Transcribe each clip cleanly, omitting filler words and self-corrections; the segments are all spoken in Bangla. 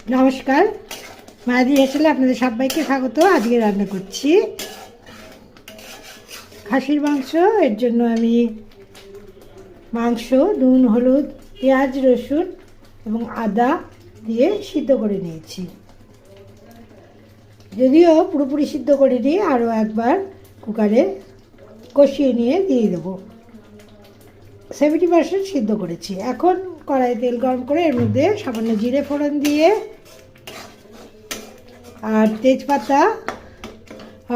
নমস্কার, মায়াদি হেসেলে আপনাদের সবাইকে স্বাগত। আজকে রান্না করছি খাসির মাংস। এর জন্য আমি মাংস নুন, হলুদ, পেঁয়াজ, রসুন এবং আদা দিয়ে সিদ্ধ করে নিয়েছি। যদিও পুরোপুরি সিদ্ধ করিনি, আরও একবার কুকারে কষিয়ে নিয়ে দিয়ে দেবো। 70% সিদ্ধ করেছি। এখন কড়াই তেল গরম করে এর মধ্যে সামান্য জিরে ফোড়ন দিয়ে আর তেজপাতা,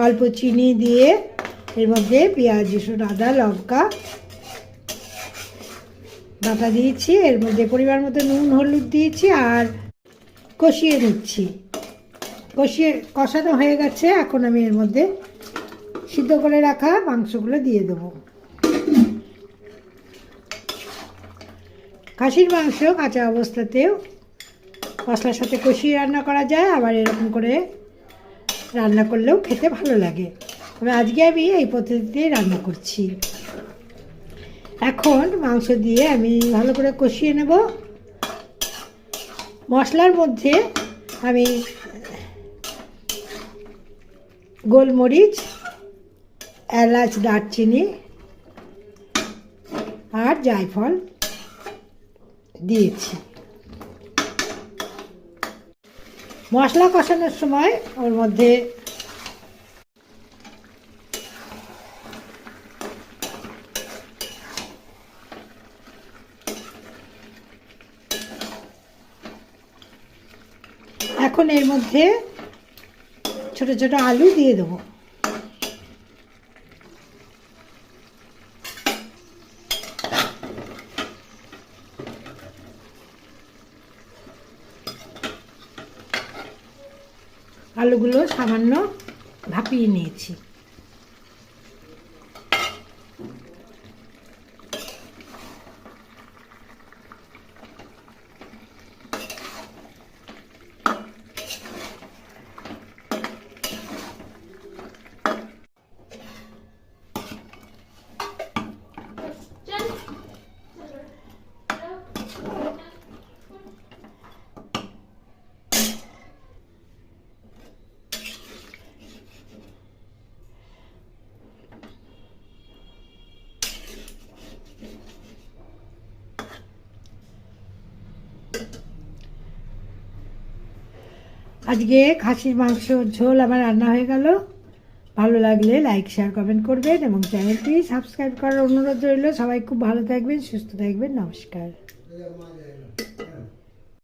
অল্প চিনি দিয়ে এর মধ্যে পেঁয়াজ, রসুন, আদা, লঙ্কা বাটা দিয়েছি। এর মধ্যে পরিমাণ মতো নুন, হলুদ দিয়েছি আর কষিয়ে নিচ্ছি। কষানো হয়ে গেছে। এখন আমি এর মধ্যে সিদ্ধ করে রাখা মাংসগুলো দিয়ে দেবো। খাসির মাংস কাঁচা অবস্থাতেও মশলার সাথে কষিয়ে রান্না করা যায়, আবার এরকম করে রান্না করলেও খেতে ভালো লাগে। তবে আজকে আমি এই পদ্ধতিতেই রান্না করছি। এখন মাংস দিয়ে আমি ভালো করে কষিয়ে নেব। মশলার মধ্যে আমি গোলমরিচ, এলাচ, দারচিনি আর জায়ফল দিয়েছি। মশলা কষানোর সময় ওর মধ্যে এখন এর মধ্যে ছোট ছোট আলু দিয়ে দেবো। আলুগুলো সামান্য ভাপিয়ে নিয়েছি। আজকে খাসির মাংসর ঝোল আমার রান্না হয়ে গেল। ভালো লাগলে লাইক, শেয়ার, কমেন্ট করবেন এবং চ্যানেলটি সাবস্ক্রাইব করার অনুরোধ রইল। সবাই খুব ভালো থাকবেন, সুস্থ থাকবেন। নমস্কার।